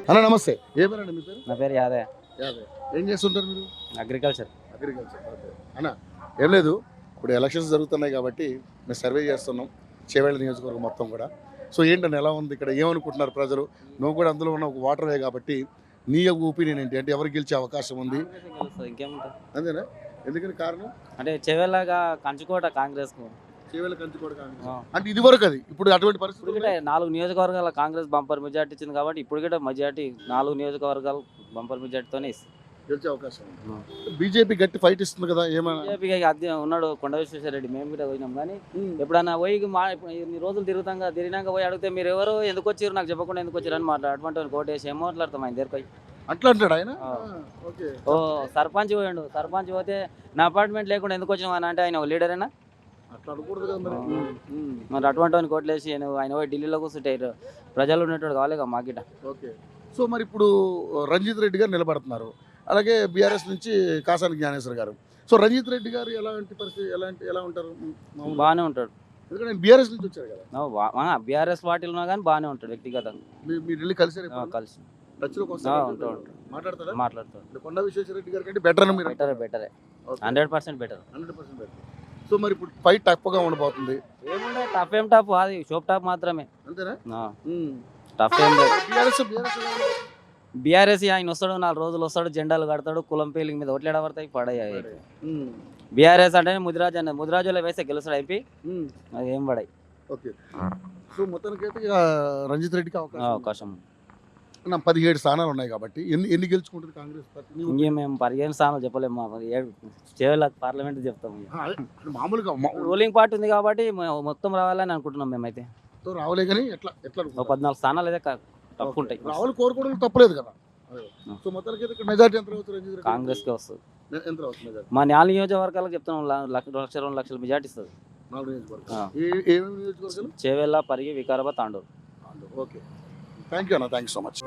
అన్న నమస్తే, ఏ పేరండి మీ పేరు? నా పేరు యాదయ్య. యాదయ్య. ఏం చేస్తుంటారు మీరు? అగ్రికల్చర్. అగ్రికల్చర్. ఓకే అన్న, ఏం లేదు, ఇప్పుడు ఎలక్షన్స్ జరుగుతున్నాయి కాబట్టి మేము సర్వే చేస్తున్నాం చేవేళ్ళ నియోజకవర్గం మొత్తం కూడా. సో ఏంటంటే ఎలా ఉంది ఇక్కడ, ఏమనుకుంటున్నారు ప్రజలు? నువ్వు కూడా అందులో ఉన్న ఒక వాటర్ వే కాబట్టి నీ ఒపీనియన్ ఏంటి, అంటే ఎవరు గెలిచే అవకాశం ఉంది? ఇంకేముంటుంది అంతేనా? ఎందుకని కారణం? అంటే చెవెళ్ళగా కంచుకోట కాంగ్రెస్ కు చేవేళ్ళ కంచుకోవడం అంటే ఇది వరకు అది, ఇప్పుడు అటువంటి పరిస్థితి ఇప్పుడు 4 నియోజకవర్గాల కాంగ్రెస్ బంపర్ మెజార్టీ ఇచ్చింది కాబట్టి ఇప్పుడు కూడా మెజార్టీ 4 నియోజకవర్గాలు బంపర్ మెజార్టీతోనే ఇస్తుంది. గెలిచే అవకాశం ఉంది. బీజేపీ గట్టి ఫైట్ ఇస్తుంది కదా, ఏమైనా? బీజేపీకి అద్దె ఉన్నాడు కొండ విశ్వేశ్వరరెడ్డి, మేము కూడా పోయినాం. కానీ ఎప్పుడన్నా పోయి ఇన్ని రోజులు తిరిగినాక పోయి అడిగితే మీరు ఎవరు, ఎందుకు వచ్చారు, నాకు చెప్పకుండా ఎందుకు వచ్చారు అని అటువంటి కోటేసి ఏం మాట్లాడతాం ఆయన దగ్గర పోయి. అట్లా అంటాడు ఆయన. ఓ సర్పంచ్ పోయాడు, సర్పంచ్ పోతే నా అపార్ట్మెంట్ లేకుండా ఎందుకు వచ్చినావు అని అంటే ఆయన ఒక లీడరేనా? అట్లా అనకూడదు కదా మరి. మరి అటువంటి వాడిని కోట్లేసి ఆయన పోయి ఢిల్లీలో కూర్చుంటే ప్రజలు ఉన్నట్టు కావాలి కదా మాకిట. ఓకే. సో మరి ఇప్పుడు రంజిత్ రెడ్డి గారు నిలబడుతున్నారు, అలాగే బీఆర్ఎస్ నుంచి కాసాని జ్ఞానేశ్వర్ గారు. సో రంజిత్ రెడ్డి గారు ఎలాంటి పరిస్థితి, ఎలా ఉంటారు? బాగానే ఉంటాడు, ఎందుకంటే ఆయన బీఆర్ఎస్ నుంచి వచ్చారు కదా. బీఆర్ఎస్ పార్టీలో ఉన్నా కానీ బాగానే ఉంటాడు వ్యక్తిగతంగా. మీరు వెళ్ళి కలిసి కలిసి టచ్లోకి మాట్లాడతాడు. కొండ విశ్వేశ్వరరెడ్డి గారి కంటే బెటర్ మీరు? బెటరే 100% బెటర్. 100% బెటర్. సో మరి ఇప్పుడు ఫైట్ టఫ్గా ఉండబోతుంది. ఏముండే టఫ్ అది షోప్ టాప్ మాత్రమే, అంతేనా? టఫ్ ఏం లేదు. బీఆర్ఎస్ బీఆర్ఎస్ ఆయన వస్తాడు, 4 రోజులు వస్తాడు, జెండాలు కడతాడు, కులం పేలింగ్ మీద ఓట్లేడ పడతాయి, పడాయి. బీఆర్ఎస్ అంటే ముదిరాజులో వేస్తే గెలుస్తాడు అయిపోయి, అది ఏం పడాయి. ఓకే. సో మొత్తానికైతే రంజిత్ రెడ్డికి అవకాశం 17 స్థానాలు ఉన్నాయి కాబట్టి ఎన్ని గెలుచుకుంటుంది కాంగ్రెస్ పార్టీ? ఇంకే మేము 15 స్థానాలు చెప్పలేము, చేయాలి పార్లమెంట్ చెప్తాము. మామూలుగా రూలింగ్ పార్టీ ఉంది కాబట్టి మొత్తం రావాలని అనుకుంటున్నాం మేమైతే. రావులే కానీ ఎట్లా 14 స్థానాలు అయితే తప్పుకుంటాయి. రావులు కోరుకోవడం తప్పలేదు కదా. సో మొత్తానికి ఇక్కడ మెజార్టీ ఎంత అవుతుంది? కాంగ్రెస్కే వస్తుంది. ఎంత అవుతుంది మెజార్టీ? మా 4 నియోజకవర్గాలకు చెప్తున్నాం, 1,00,000 2 లక్షల మెజార్టీ ఇస్తుంది. 4 నియోజకవర్గాలు Chevella, Parigi, Vikarabad, Tandur. Okay, thank you అన్న, థ్యాంక్ యూ సో మచ్.